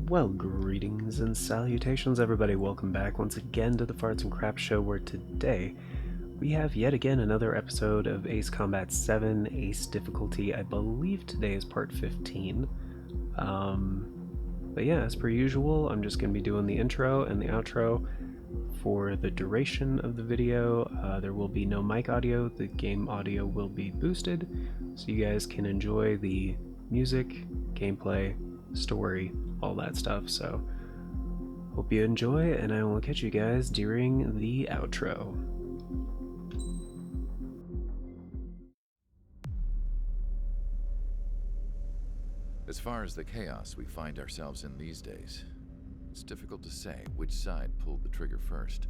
Well, greetings and salutations, everybody. Welcome back once again to the Farts and Crap Show, where today we have yet again another episode of Ace Combat 7, Ace difficulty. I believe today is part 15. But yeah, as per usual, I'm just going to be doing the intro and the outro for the duration of the video. There will be no mic audio. The game audio will be boosted, so you guys can enjoy the music, gameplay, story, all that stuff. So hope you enjoy, and I will catch you guys during the outro. As far as the chaos we find ourselves in these days, it's difficult to say which side pulled the trigger first.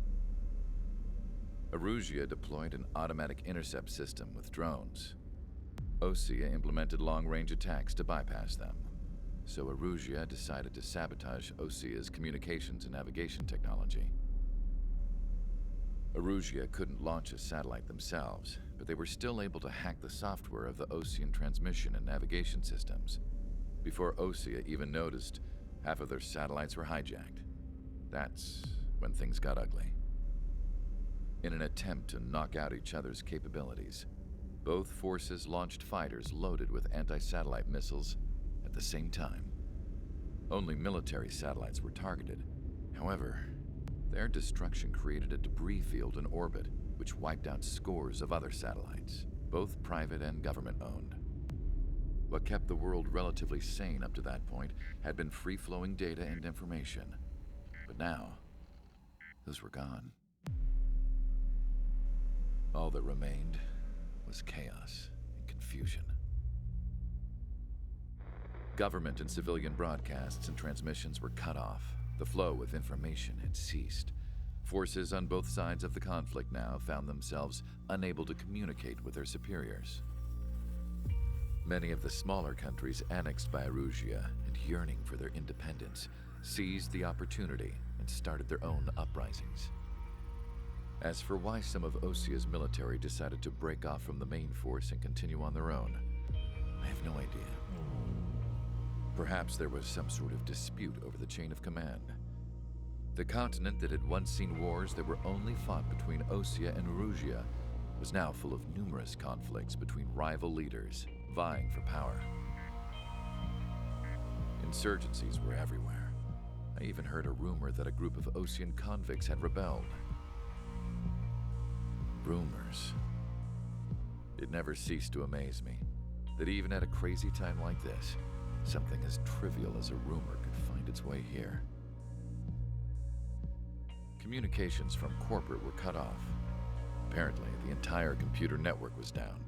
Erusia deployed an automatic intercept system with drones. Osea implemented long-range attacks to bypass them. So Erusia decided to sabotage Osea's communications and navigation technology. Erusia couldn't launch a satellite themselves, but they were still able to hack the software of the Osean transmission and navigation systems. Before Osea even noticed, half of their satellites were hijacked. That's when things got ugly. In an attempt to knock out each other's capabilities, both forces launched fighters loaded with anti-satellite missiles at the same time. Only military satellites were targeted. However, their destruction created a debris field in orbit, which wiped out scores of other satellites, both private and government-owned. What kept the world relatively sane up to that point had been free-flowing data and information. But now, those were gone. All that remained was chaos and confusion. Government and civilian broadcasts and transmissions were cut off. The flow of information had ceased. Forces on both sides of the conflict now found themselves unable to communicate with their superiors. Many of the smaller countries annexed by Erusia and yearning for their independence seized the opportunity and started their own uprisings. As for why some of Osea's military decided to break off from the main force and continue on their own, I have no idea. Perhaps there was some sort of dispute over the chain of command. The continent that had once seen wars that were only fought between Osea and Erusia was now full of numerous conflicts between rival leaders vying for power. Insurgencies were everywhere. I even heard a rumor that a group of Osean convicts had rebelled. Rumors. It never ceased to amaze me that even at a crazy time like this, something as trivial as a rumor could find its way here. Communications from corporate were cut off. Apparently, the entire computer network was down.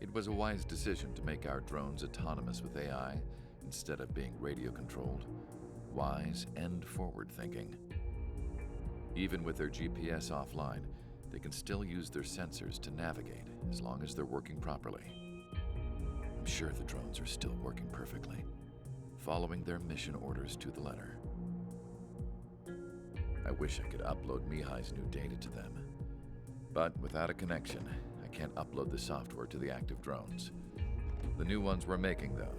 It was a wise decision to make our drones autonomous with AI instead of being radio-controlled. Wise and forward-thinking. Even with their GPS offline, they can still use their sensors to navigate as long as they're working properly. I'm sure the drones are still working perfectly, following their mission orders to the letter. I wish I could upload Mihai's new data to them. But without a connection, I can't upload the software to the active drones. The new ones we're making, though,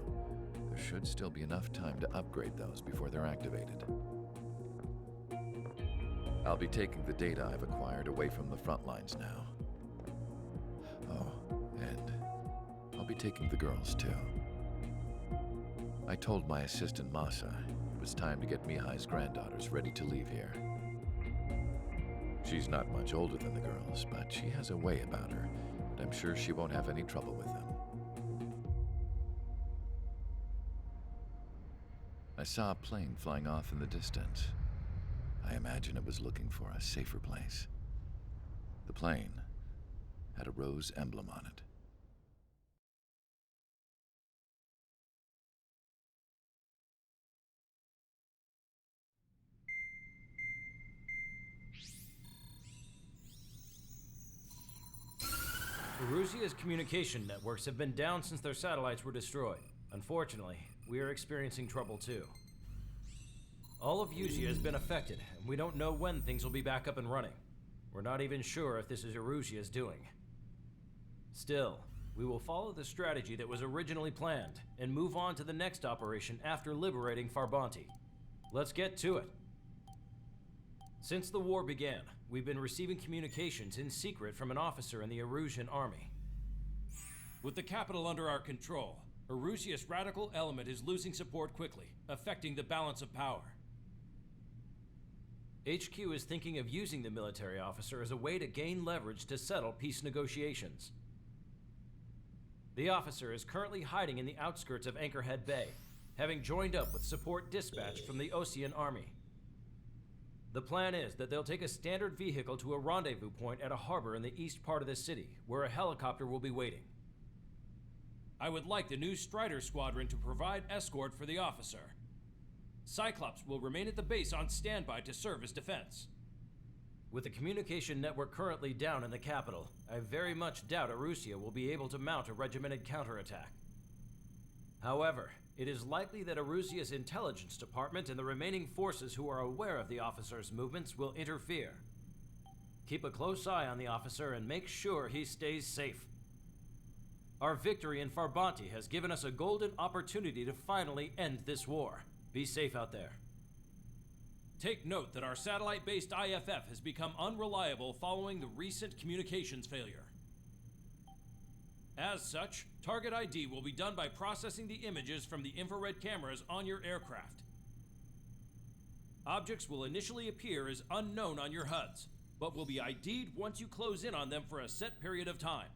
there should still be enough time to upgrade those before they're activated. I'll be taking the data I've acquired away from the front lines now. Oh, and I'll be taking the girls, too. I told my assistant Masa it was time to get Mihai's granddaughters ready to leave here. She's not much older than the girls, but she has a way about her, and I'm sure she won't have any trouble with them. I saw a plane flying off in the distance. I imagine it was looking for a safer place. The plane had a rose emblem on it. Erusia's communication networks have been down since their satellites were destroyed. Unfortunately, we are experiencing trouble too. All of Usia has been affected, and we don't know when things will be back up and running. We're not even sure if this is Erusia's doing. Still, We will follow the strategy that was originally planned and move on to the next operation after liberating Farbanti. Let's get to it. Since the war began, we've been receiving communications in secret from an officer in the Erusian army. With the capital under our control, Erusia's radical element is losing support quickly, affecting the balance of power. HQ is thinking of using the military officer as a way to gain leverage to settle peace negotiations. The officer is currently hiding in the outskirts of Anchorhead Bay, having joined up with support dispatched from the Osean army. The plan is that they'll take a standard vehicle to a rendezvous point at a harbor in the east part of the city, where a helicopter will be waiting. I would like the new Strider Squadron to provide escort for the officer. Cyclops will remain at the base on standby to serve as defense. With the communication network currently down in the capital, I very much doubt Erusia will be able to mount a regimented counterattack. However, it is likely that Erusia's intelligence department and the remaining forces who are aware of the officer's movements will interfere. Keep a close eye on the officer and make sure he stays safe. Our victory in Farbanti has given us a golden opportunity to finally end this war. Be safe out there. Take note that our satellite-based IFF has become unreliable following the recent communications failure. As such, target ID will be done by processing the images from the infrared cameras on your aircraft. Objects will initially appear as unknown on your HUDs, but will be ID'd once you close in on them for a set period of time.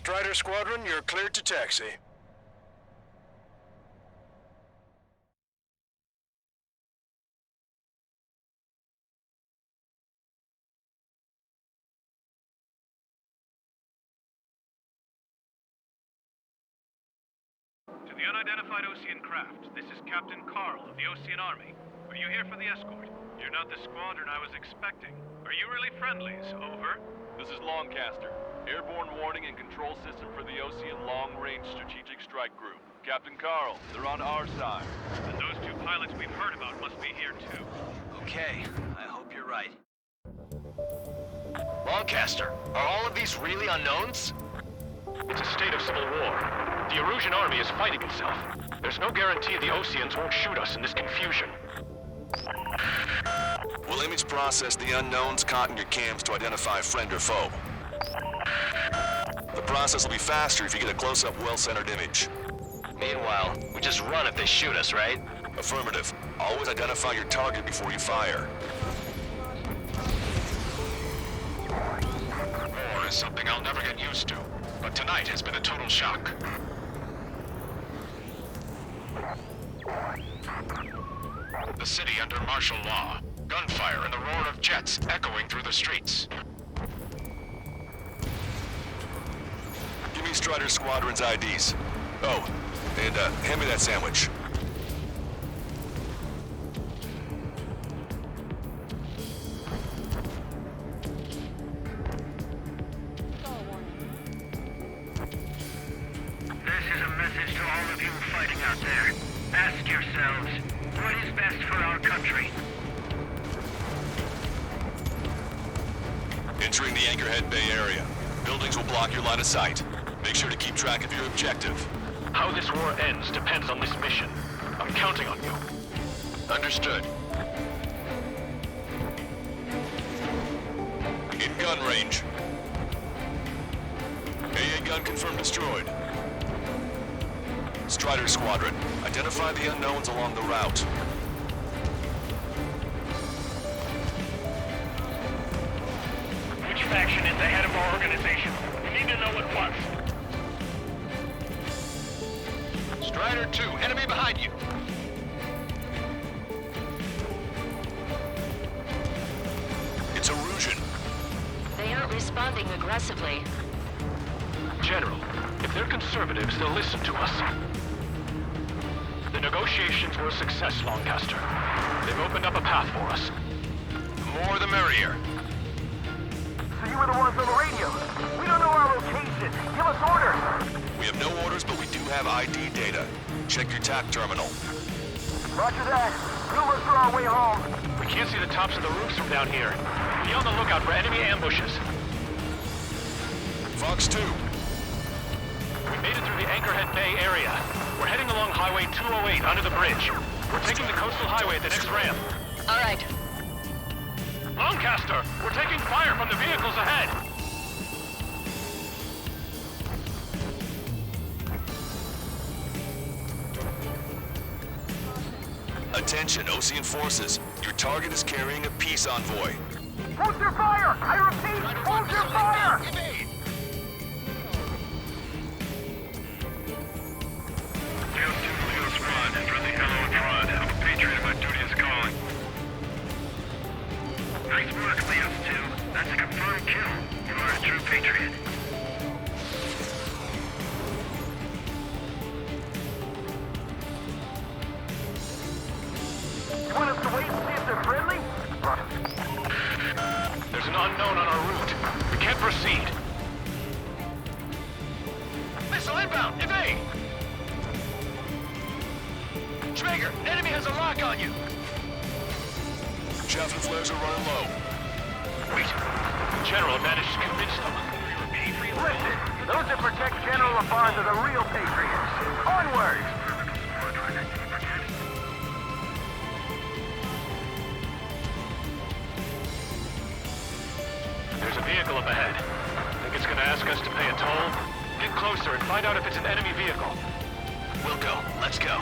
Strider Squadron, you're cleared to taxi. the unidentified Osean craft. This is Captain Carl of the Osean Army. Are you here for the escort? You're not the squadron I was expecting. Are you really friendlies? Over. This is Longcaster. Airborne warning and control system for the Osean Long-Range Strategic Strike Group. Captain Carl, they're on our side. And those two pilots we've heard about must be here too. Okay, I hope you're right. Lancaster, are all of these really unknowns? It's a state of civil war. The Erusian army is fighting itself. There's no guarantee the Oseans won't shoot us in this confusion. We'll image process the unknowns caught in your cams to identify friend or foe. The process will be faster if you get a close-up, well-centered image. Meanwhile, we just run if they shoot us, right? Affirmative. Always identify your target before you fire. War is something I'll never get used to, but tonight has been a total shock. The city under martial law. Gunfire and the roar of jets echoing through the streets. Give me Strider Squadron's IDs. Oh, and hand me that sandwich. This is a message to all of you fighting out there. Ask yourselves, what is best for our country? Entering the Anchorhead Bay area. Buildings will block your line of sight. Make sure to keep track of your objective. How this war ends depends on this mission. I'm counting on you. Understood. In gun range. AA gun confirmed destroyed. Strider Squadron, identify the unknowns along the route. Which faction is the head of our organization? We need to know at once. Strider 2, enemy behind you. It's Erusian. They aren't responding aggressively. General, if they're conservatives, they'll listen to us. The negotiations were a success, Lancaster. They've opened up a path for us. The more the merrier. So you were the ones on the radio. We don't know our location. Give us orders. We have no orders, but we do have ID data. Check your TAC terminal. Roger that. We'll look for our way home. We can't see the tops of the roofs from down here. Be on the lookout for enemy ambushes. Fox 2. We made it through the Anchorhead Bay area. We're heading along Highway 208 under the bridge. We're taking the coastal highway at the next ramp. All right. Lancaster, we're taking fire from the vehicles ahead. Attention, Osean forces. Your target is carrying a peace envoy. Hold your fire! I repeat, hold your fire! Leo 2 to Leo Squad. Friendly hello in front. I'm a patriot and my duty is calling. Nice work, Leo 2. That's a confirmed kill. You are a true patriot. You want us to wait and see if they're friendly? There's an unknown on our route. We can't proceed. Missile inbound! Evade! Schmager, enemy has a lock on you! Chaff and flares are running low. Wait. The General managed to convince them. Listen, those that protect General LaFarge are the real patriots. Onward! There's a vehicle up ahead. Think it's gonna ask us to pay a toll? Get closer and find out if it's an enemy vehicle. We'll go. Let's go.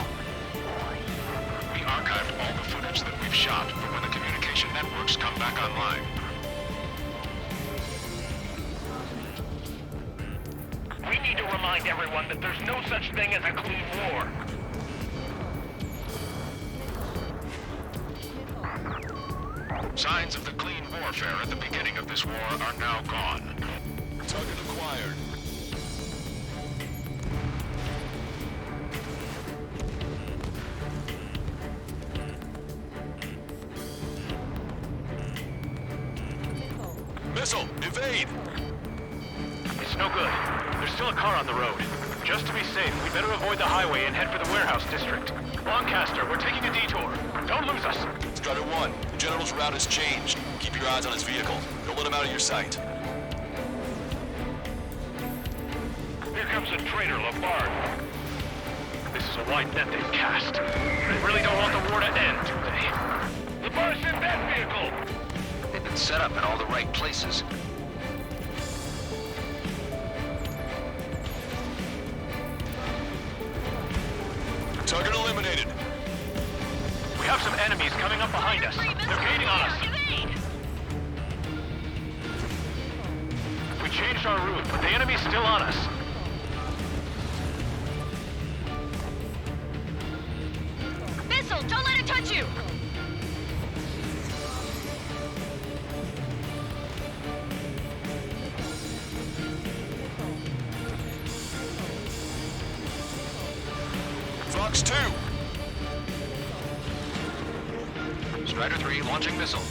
We archived all the footage that we've shot for when the communication networks come back online. We need to remind everyone that there's no such thing as a clean war. Signs of the clean warfare at the beginning of this war are now gone. Target acquired. Missile, evade! It's no good. There's still a car on the road. Just to be safe, we better avoid the highway and head for the warehouse district. Lancaster, we're taking a detour. Don't lose us. Strider 1, the General's route has changed. Keep your eyes on his vehicle. Don't let him out of your sight. Here comes a traitor, Lombard. This is a wide net they've cast. They really don't want the war to end, do they? Lombard's in that vehicle! They've been set up in all the right places. Target eliminated. We have some enemies coming up behind us. They're gaining on us. We changed our route, but the enemy's still on us. Missile, don't let it touch you! Fox 2. Strider 3 launching missile.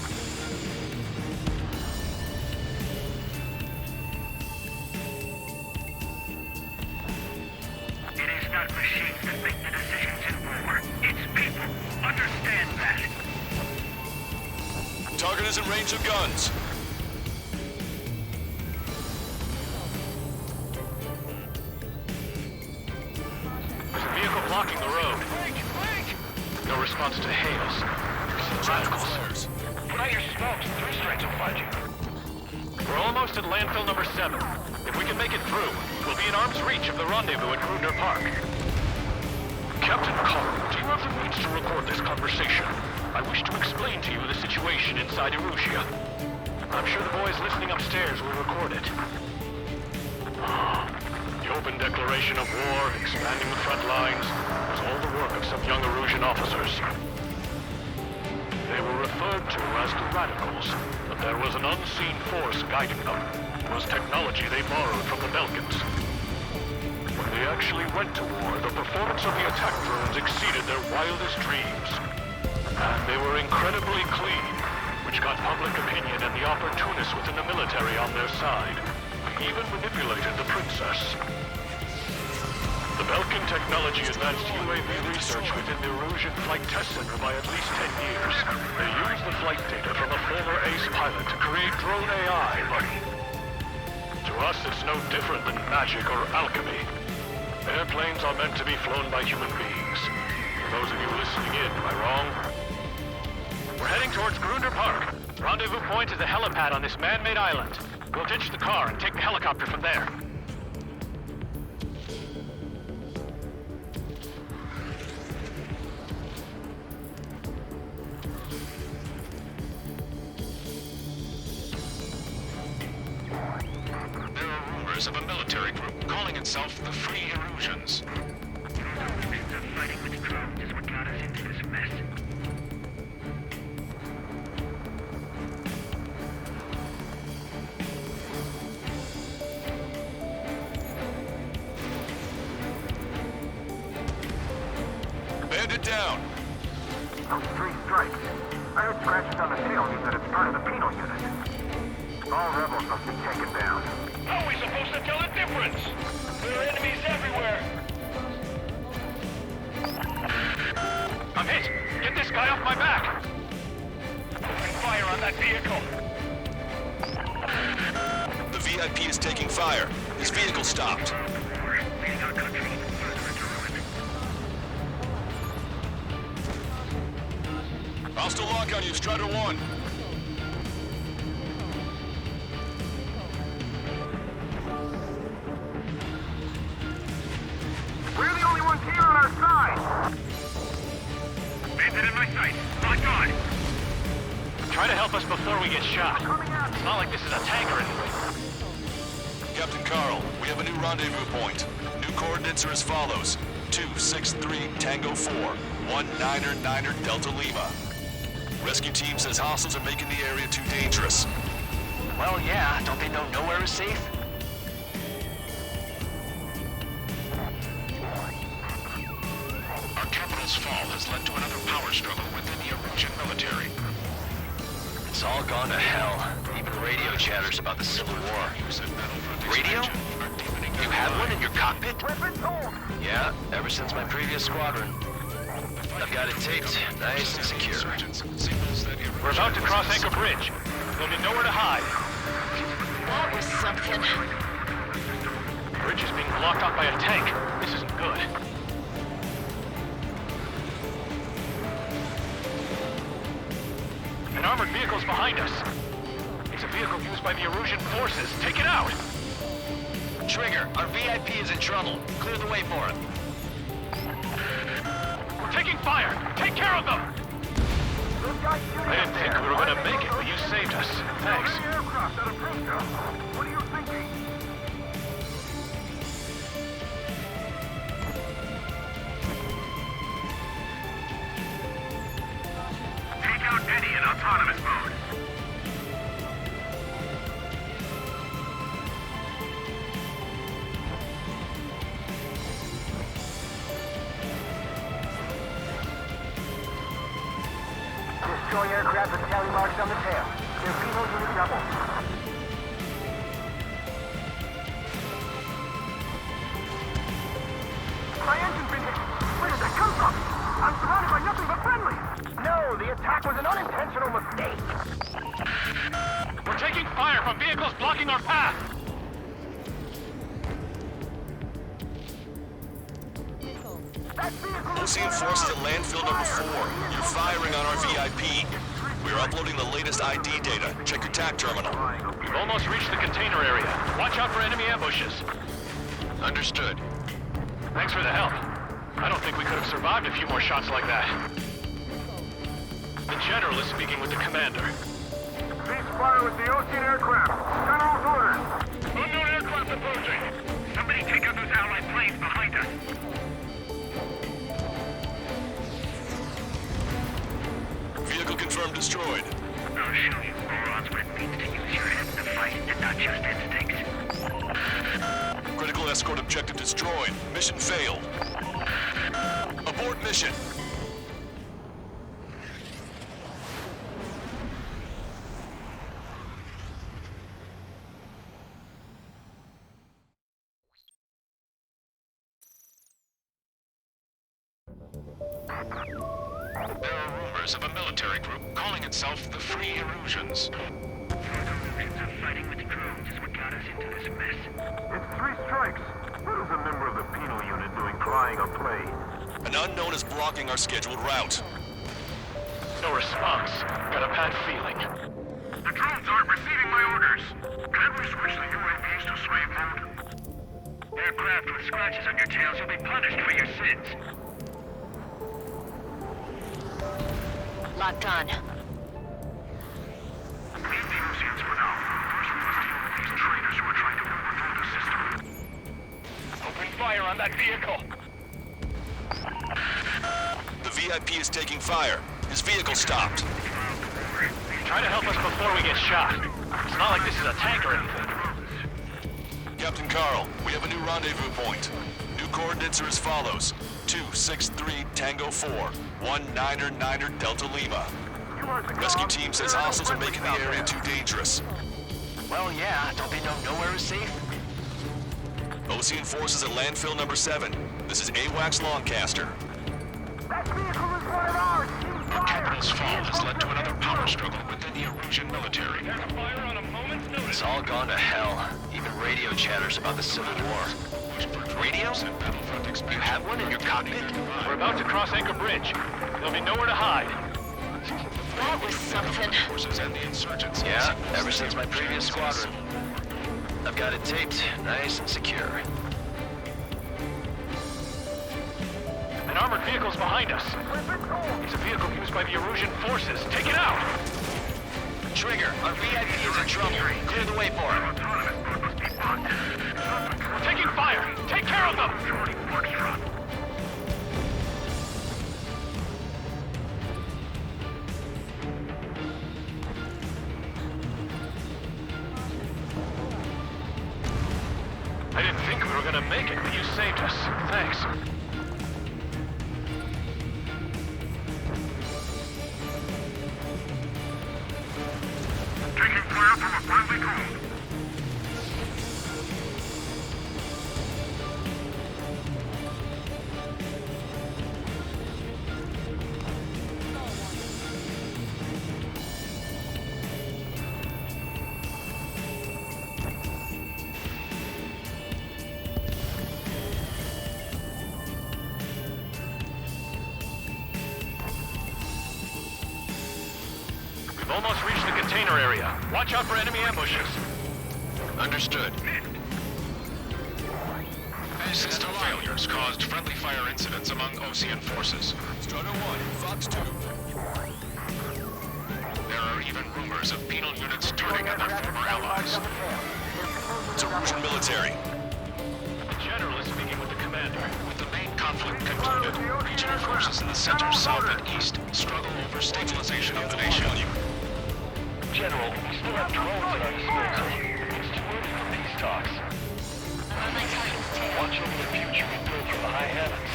It is not machines that make the decisions in war. It's people. Understand that. Target is in range of guns. There's a vehicle blocking the road. No response to hails. Radicals. Put out your smokes. 3 strikes will find you. We're almost at landfill number 7. If we can make it through, we'll be in arm's reach of the rendezvous at Gruner Park. Captain Carl, do you have the means to record this conversation? I wish to explain to you the situation inside Erusia. I'm sure the boys listening upstairs will record it. The open declaration of war, expanding the front lines, was all the work of some young Erusian officers. They were referred to as the Radicals, but there was an unseen force guiding them. It was technology they borrowed from the Belkans. When they actually went to war, the performance of the attack drones exceeded their wildest dreams. And they were incredibly clean, which got public opinion and the opportunists within the military on their side. They even manipulated the princess. The Belkan technology advanced UAV research within the Erusian Flight Test Center by at least 10 years. They used the flight data from a former ace pilot to create drone AI, but to us it's no different than magic or alchemy. Airplanes are meant to be flown by human beings. For those of you listening in, am I wrong? We're heading towards Gruner Park. Rendezvous point is a helipad on this man-made island. We'll ditch the car and take the helicopter from there. There are rumors of a military group calling itself the Free Erusians. Those notions of fighting with drones is what got us into this mess. Bandit down. Those 3 strikes. I heard scratches on the tail mean that it's part of the penal unit. All rebels must be taken down. How are we supposed to tell the difference? There are enemies everywhere. I'm hit. Get this guy off my back. Open fire on that vehicle. The VIP is taking fire. His vehicle stopped. Leading our country even further into ruin. Hostile lock on you, Strider 1. We're the only ones here on our side! Bandit in my sight. Locked on. Try to help us before we get shot. It's not like this is a tank or anything. Captain Carl, we have a new rendezvous point. New coordinates are as follows. 263 Tango 4, 1999 Delta Lima. Rescue team says hostiles are making the area too dangerous. Well, yeah. Don't they know nowhere is safe? Our capital's fall has led to another power struggle within the Erusian military. It's all gone to hell. Even radio chat chatters about the Civil War. Radio? You have one in your cockpit? Yeah, ever since my previous squadron. I've got it taped, nice and secure. We're about to cross Anchor Bridge. There'll be nowhere to hide. That was something. The bridge is being blocked off by a tank. This isn't good. An armored vehicle's behind us. It's a vehicle used by the Erusian forces. Take it out! Trigger, our VIP is in trouble. Clear the way for him. We're taking fire! Take care of them! I didn't think we were gonna make it, but you saved us. Thanks. What are you thinking? Take out Eddie in autonomous mode. Destroy aircraft with tally marks on the tail. They're Penal Unit rebels. My engine's been hit. Where did that come from? I'm surrounded by nothing but friendly. No, the attack was an unintentional mistake. We're taking fire from vehicles blocking our path! Ocean forces at landfill number 4. You're firing on our VIP. We're uploading the latest ID data. Check your TAC terminal. We've almost reached the container area. Watch out for enemy ambushes. Understood. Thanks for the help. I don't think we could have survived a few more shots like that. The General is speaking with the Commander. Cease fire with the Ocean aircraft. General's orders. Unknown aircraft approaching. Somebody take out those Allied planes behind us. Vehicle confirmed destroyed. I'll show you, morons, what it means to use your head in the fight and not just instincts. Critical escort objective destroyed. Mission failed. Abort mission. There are rumors of a military group calling itself the Free Erusians. Erusians are fighting with drones is what got us into this mess. It's 3 strikes. What is a member of the Penal Unit doing flying a plane? An unknown is blocking our scheduled route. No response. Got a bad feeling. The drones aren't receiving my orders. Can we switch the UAVs to slave mode? Aircraft with scratches on your tails will be punished for your sins. Locked on. Leave the Oceans for now. First we must deal with these traitors who are trying to overthrow the system. Open fire on that vehicle! The VIP is taking fire. His vehicle stopped. Try to help us before we get shot. It's not like this is a tank or anything. Captain Carl, we have a new rendezvous point. New coordinates are as follows. 263 Tango 4, 199er Delta Lima. Rescue team says hostiles are making the area too dangerous. Well, yeah, don't they know nowhere is safe? Ocean forces at landfill number 7. This is AWACS Lancaster. That vehicle is one of ours. Our capital's fall has led to another power struggle within the Erusian military. It's all gone to hell. Even radio chatters about the Civil War. Radio? You have one in your cockpit? We're about to cross Anchor Bridge. There'll be nowhere to hide. That was something. Forces and the insurgents. Yeah, ever since my previous squadron. I've got it taped, nice and secure. An armored vehicle's behind us. It's a vehicle used by the Erusian forces. Take it out! Trigger, our VIP is in trouble. Clear the way for him. We're taking fire! Take care of them! I didn't think we were gonna make it, but you saved us. Thanks. Taking fire from a friendly drone. We've almost reached the container area. Watch out for enemy ambushes. Understood. System failures caused friendly fire incidents among Osean forces. Strider 1, Fox 2. There are even rumors of penal units turning on their former allies. To Russian military. The general is speaking with the commander. With the main conflict concluded, regional forces in the center, south, and east struggle over stabilization of the nation. General, we still have drones at our disposal. It's too early for peace talks. Watch over the future we build from the high heavens.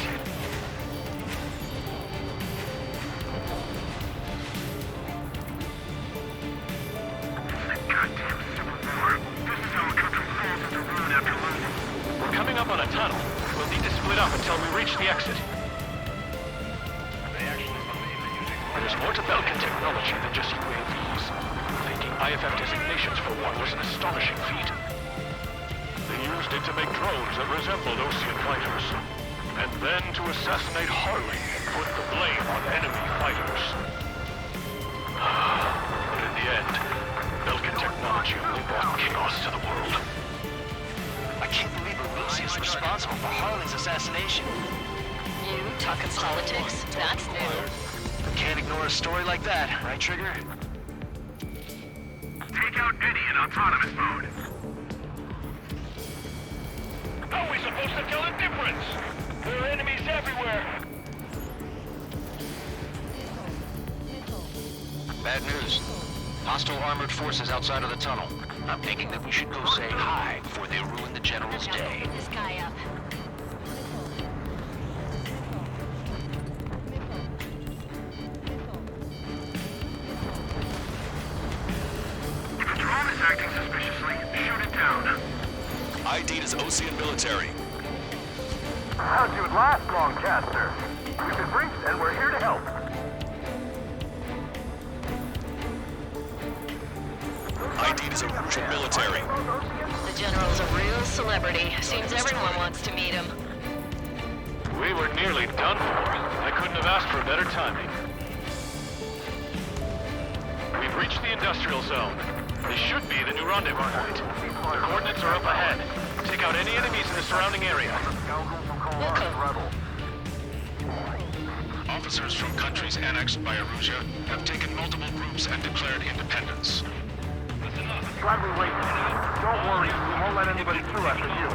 We're coming up on a tunnel. We'll need to split up until we reach the exit. There's more to Belkin technology than just UAVs. Thinking IFF designations for one was an astonishing feat. They used it to make drones that resembled Osean fighters. And then to assassinate Harley and put the blame on enemy fighters. But in the end, Belkin technology only brought chaos to the world. I can't believe Bluesky is responsible for Harley's assassination. You talking politics? That's new. Can't ignore a story like that, right, Trigger? Take out Eddie in autonomous mode. How are we supposed to tell the difference? There are enemies everywhere. Bad news. Hostile armored forces outside of the tunnel. I'm thinking that we should go say hi before they ruin the General's day. This guy up. If a drone is acting suspiciously, shoot it down. ID'd as Osean military. How'd you at last, Longcaster? We've been briefed and we're here to help. ID'd as a Russian military. The general's a real celebrity. Seems everyone wants to meet him. We were nearly done for. I couldn't have asked for better timing. We've reached the industrial zone. This should be the new rendezvous point. The coordinates are up ahead. Take out any enemies in the surrounding area. Officers from countries annexed by Erusia have taken multiple groups and declared independence. Glad we waited. Don't worry, we won't let anybody through after you.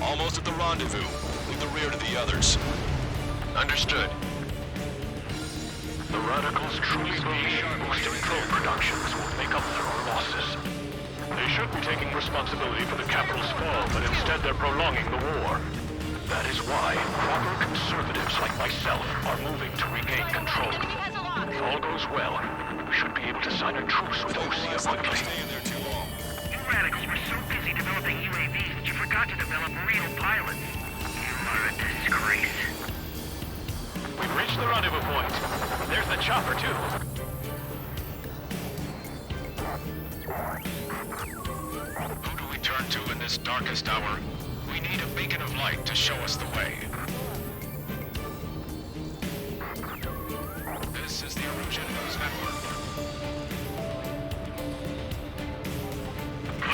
Almost at the rendezvous. Leave the rear to the others. Understood. The radicals truly believe boosting drone productions will make up for our losses. They should be taking responsibility for the capital's fall, but instead they're prolonging the war. That is why proper conservatives like myself are moving to regain control. If all goes well, we should be able to sign a truce with Osea quickly. You radicals were so busy developing UAVs that you forgot to develop real pilots. You are a disgrace. We've reached the rendezvous point. There's the chopper, too. Who do we turn to in this darkest hour? We need a beacon of light to show us the way. This is the Erusia News Network.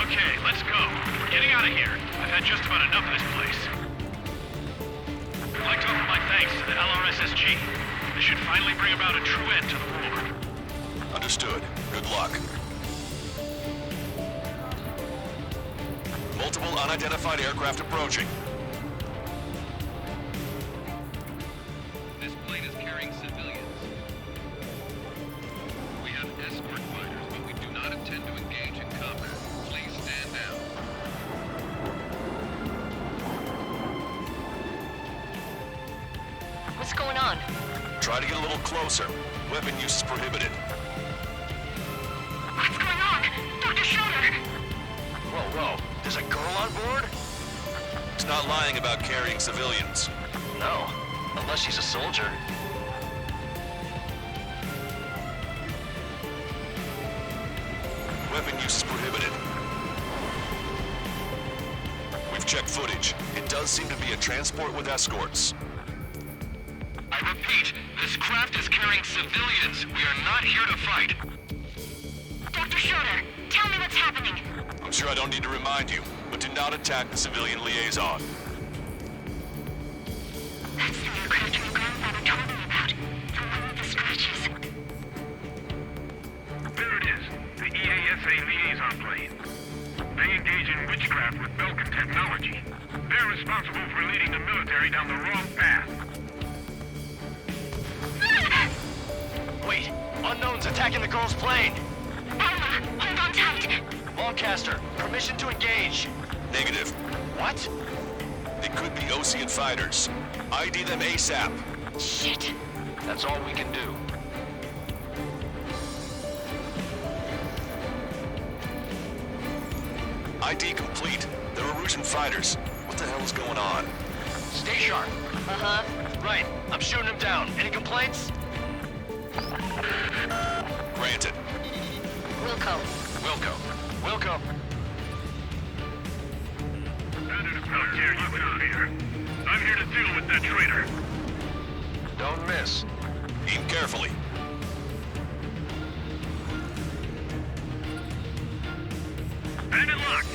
Okay, let's go. We're getting out of here. I've had just about enough of this place. I'd like to offer my thanks to the LRSSG. This should finally bring about a true end to the war. Understood. Good luck. Multiple unidentified aircraft approaching. This plane is carrying civilians. We have escort fighters, but we do not intend to engage in combat. Please stand down. What's going on? Try to get a little closer. Weapon use is prohibited. What's going on? Dr. Schroeder! Whoa. There's a girl on board? It's not lying about carrying civilians. No. Unless she's a soldier. Weapon use is prohibited. We've checked footage. It does seem to be a transport with escorts. I repeat, this craft is carrying civilians. We are not here to fight. Dr. Schroeder, tell me what's happening. I'm sure I don't need to remind you, but do not attack the civilian liaison. That's the aircraft your grandfather told me about. The one with the scratches. There it is. The EASA liaison plane. They engage in witchcraft with Belkin technology. They're responsible for leading the military down the wrong path. Wait, unknown's attacking the girl's plane. Alma, hold on tight. Lancaster, permission to engage. Negative. What? They could be Osean fighters. ID them ASAP. Shit. That's all we can do. ID complete. They're Erusian fighters. What the hell is going on? Stay sharp. Uh-huh. Right, I'm shooting him down. Any complaints? Granted. Wilco. Wilco. How dare you interfere? I'm here to deal with that traitor. Don't miss. Aim carefully. Bandit locked.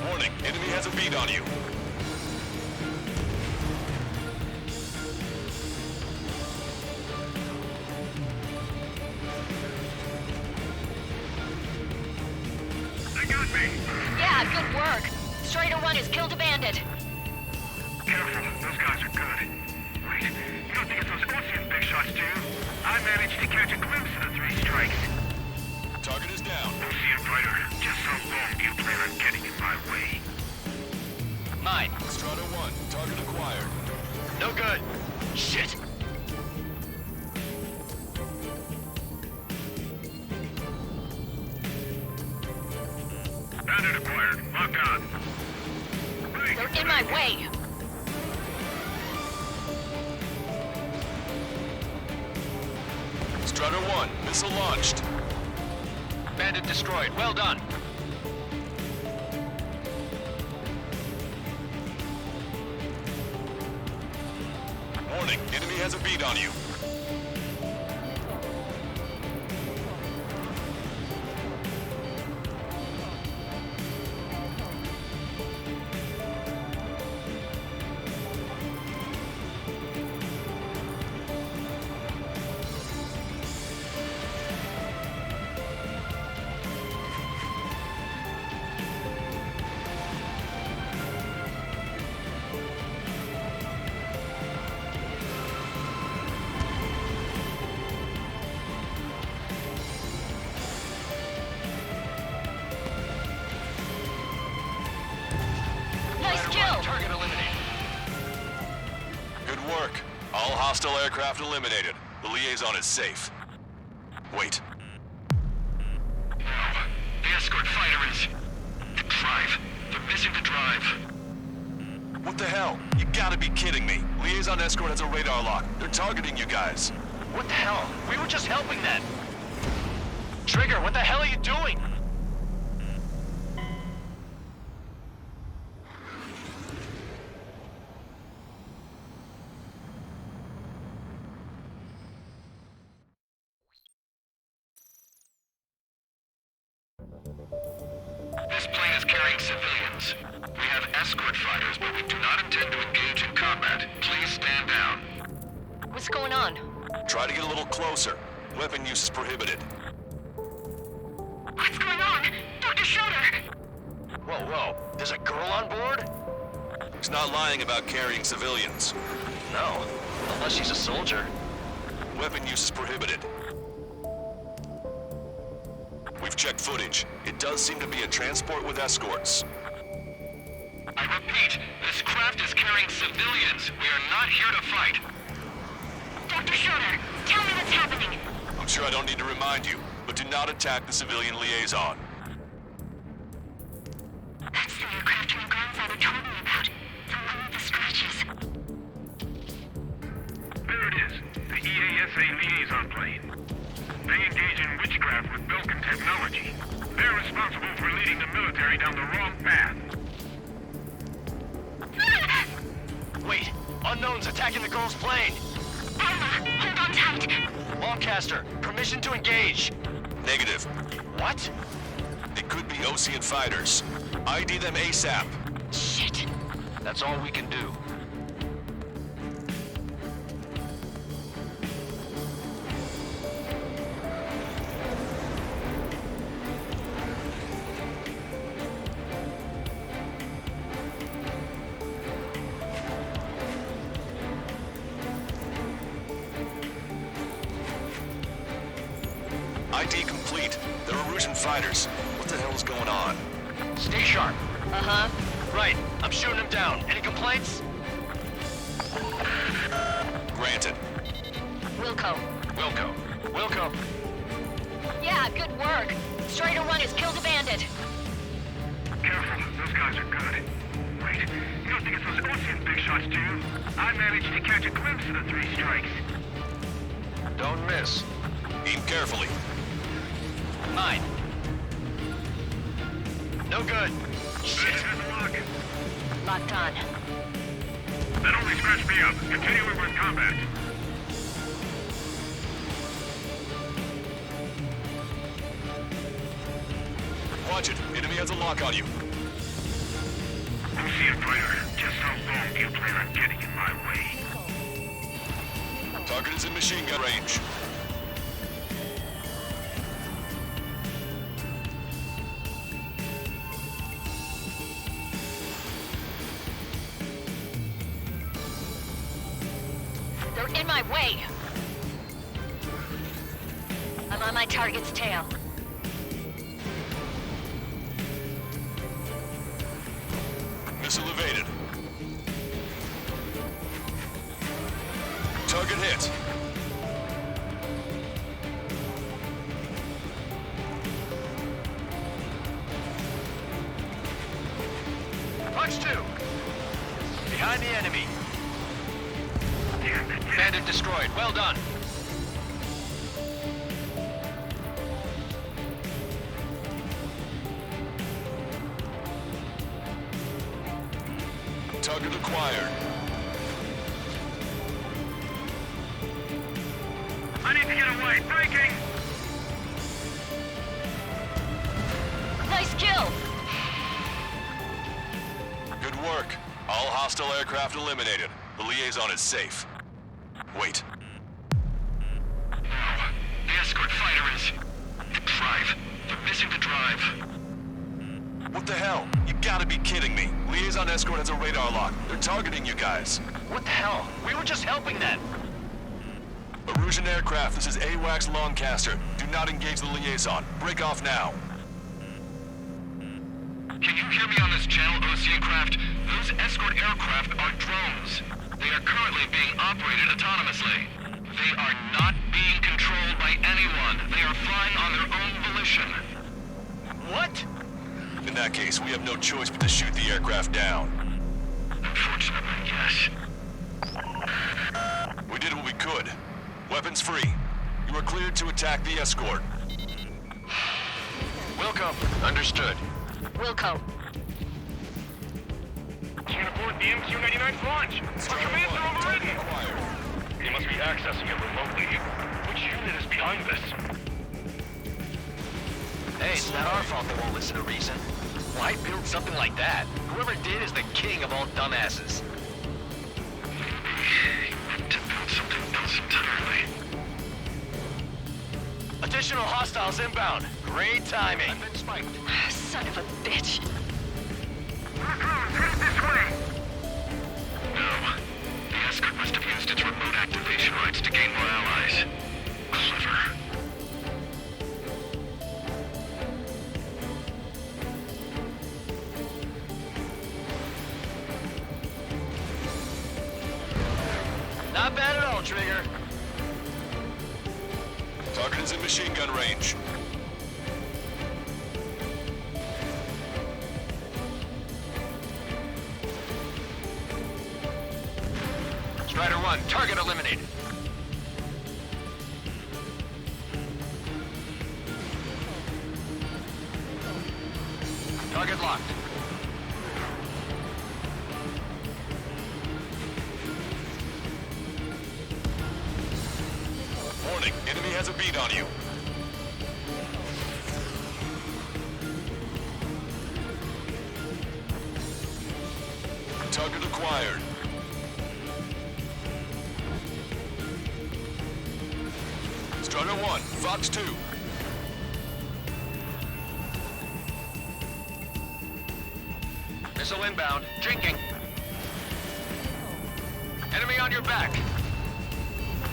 Warning, enemy has a bead on you. They got me. Yeah, good work. Strider 1 has killed a bandit. Careful, those guys are good. Wait, you don't think it's those Osean big shots, do you? I managed to catch a glimpse of the 3 strikes. Target is down. Osean fighter, just how long do you plan on getting in my way? 9. Strata 1, target acquired. No good. Shit. Bandit acquired. Lock on. They're in my way. Strata 1, missile launched. Bandit destroyed. Well done. Warning, enemy has a bead on you. Nice kill. Target eliminated. Good work. All hostile aircraft eliminated. The liaison is safe. Wait. No. The escort fighter is... The drive. They're missing the drive. What the hell? You gotta be kidding me. Liaison escort has a radar lock. They're targeting you guys. What the hell? We were just helping them. Trigger, what the hell are you doing? This plane is carrying civilians. We have escort fighters, but we do not intend to engage in combat. Please stand down. What's going on? Try to get a little closer. Weapon use is prohibited. What's going on? Dr. Schroeder! Whoa. There's a girl on board? He's not lying about carrying civilians. No. Unless she's a soldier. Weapon use is prohibited. We've checked footage. It does seem to be a transport with escorts. I repeat, this craft is carrying civilians. We are not here to fight. Dr. Schroeder, tell me what's happening. I'm sure I don't need to remind you, but do not attack the civilian liaison. That's the aircraft my grandfather told me about. The one with the scratches. There it is. The EASA liaison plane. They engage in witchcraft with Belkin technology. They're responsible for leading the military down the wrong path. Wait, unknown's attacking the girl's plane. Longcaster. Permission to engage. Negative. What? It could be Ocean fighters. ID them ASAP. Shit. That's all we can do. ID complete. They're Erusian fighters. What the hell is going on? Stay sharp. Uh-huh. Right. I'm shooting them down. Any complaints? Granted. Wilco. Wilco. Yeah, good work. Strider 1 has killed a bandit. Careful, those guys are good. Wait, you don't think it's those Ocean big shots, do you? I managed to catch a glimpse of the 3 strikes. Don't miss. Aim carefully. 9. No good. Shit. Lock. Locked on. That only scratched me up. Continuing with combat. Watch it. Enemy has a lock on you. Ocean fighter, just how long do you plan on getting in my way? Target is in machine gun range. They're in my way. I'm on my target's tail. Missile evaded. Target hit. Punch 2. Behind the enemy. Bandit destroyed. Well done. Target acquired. I need to get away. Breaking! Nice kill! Good work. All hostile aircraft eliminated. The liaison is safe. Wait. The escort fighter is... the drive. They're missing the drive. What the hell? You gotta be kidding me. Liaison escort has a radar lock. They're targeting you guys. What the hell? We were just helping them. Erusian aircraft, this is AWACS Longcaster. Do not engage the liaison. Break off now. Can you hear me on this channel, Ocean craft? Those escort aircraft are drones. They are currently being operated autonomously. They are not being controlled by anyone. They are flying on their own volition. What? In that case, we have no choice but to shoot the aircraft down. Unfortunately, yes. We did what we could. Weapons free. You are cleared to attack the escort. Wilco. Understood. Wilco. Can't afford the MQ-99's launch. Our commands are overridden. They must be accessing it remotely. Which unit is behind this? Hey, it's not our fault they won't listen to reason. Why build something like that? Whoever did is the king of all dumbasses. To build something else entirely. Additional hostiles inbound. Great timing. I've been spiked. Son of a bitch. Headed this way. No. The escort must have used its remote activation rights to gain more allies. Clever. Not bad at all, Trigger. Target is in machine gun range. Strider 1, target eliminated. Target locked. Warning, enemy has a beat on you. Target acquired. Strider 1, Fox 2. Missile inbound. Jinking. Enemy on your back.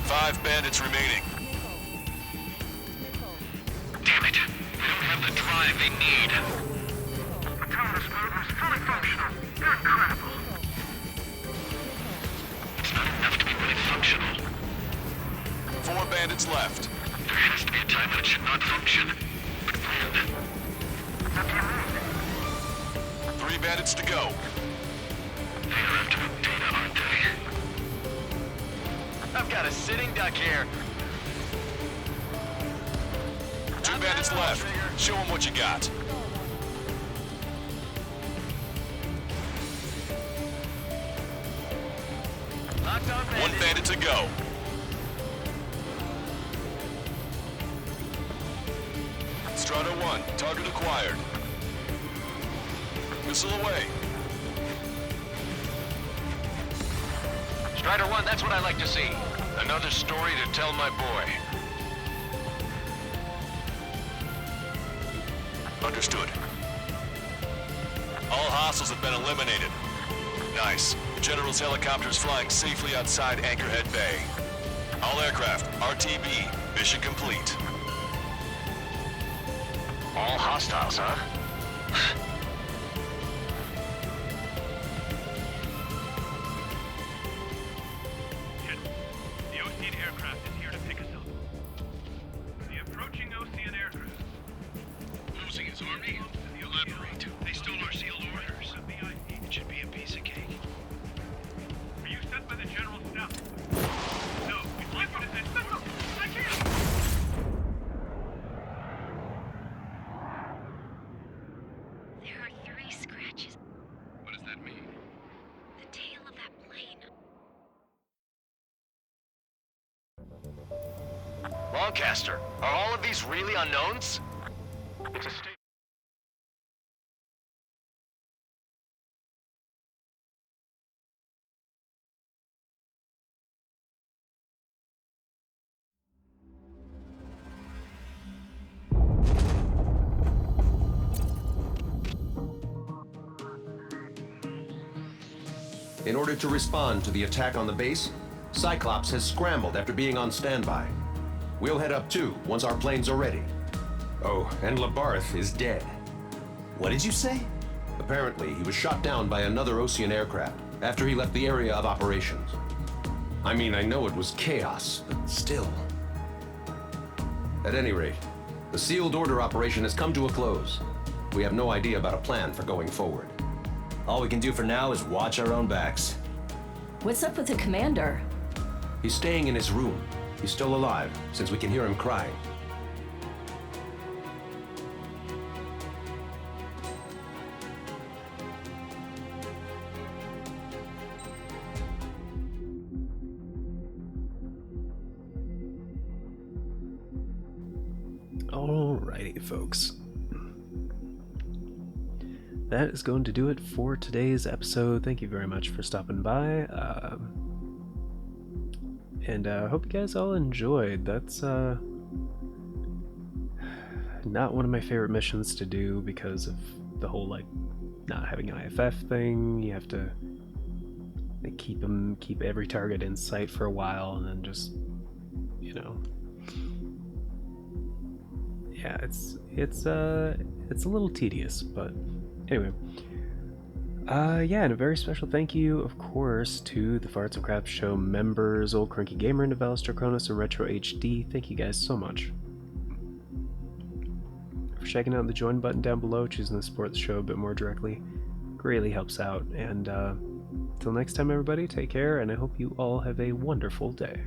5 bandits remaining. Damn it. They don't have the drive they need. Autonomous mode is fully functional. You're incredible. It's not enough to be really functional. 4 bandits left. There has to be a time when it should not function. But when? What do you mean? 3 bandits to go. They are after the data, aren't they? I've got a sitting duck here. 2 bandits left. Show them what you got. Locked on 1 bandit to go. Strider 1, target acquired. Missile away. Strider 1, that's what I like to see. Another story to tell my boy. Understood. All hostiles have been eliminated. Nice. General's helicopter is flying safely outside Anchorhead Bay. All aircraft, RTB, mission complete. All hostiles, huh? The Ocean aircraft is here to pick us up. The approaching Ocean aircraft. Losing his army? Elaborate. They stole our sealed orders. It should be a piece of cake. Are you sent by the General Staff? No, it's like what is it? No, I can't! There are 3 scratches. What does that mean? The tail of that plane. Lancaster, are all of these really unknowns? It's a state. In order to respond to the attack on the base, Cyclops has scrambled after being on standby. We'll head up too once our planes are ready. Oh, and Labarth is dead. What did you say? Apparently, he was shot down by another Ocean aircraft after he left the area of operations. I mean, I know it was chaos, but still. At any rate, the sealed order operation has come to a close. We have no idea about a plan for going forward. All we can do for now is watch our own backs. What's up with the commander? He's staying in his room. He's still alive, since we can hear him crying. Alrighty, folks. That is going to do it for today's episode. Thank you very much for stopping by. And I hope you guys all enjoyed. That's not one of my favorite missions to do because of the whole, like, not having an IFF thing. You have to keep every target in sight for a while and then just, you know. Yeah, it's a little tedious, but anyway. Yeah, and a very special thank you, of course, to the Farts and Crafts Show members, Old Cranky Gamer, Novelis, Cronus, and Retro HD. Thank you guys so much for checking out the join button down below, choosing to support the show a bit more directly. Greatly helps out. And till next time, everybody, take care, and I hope you all have a wonderful day.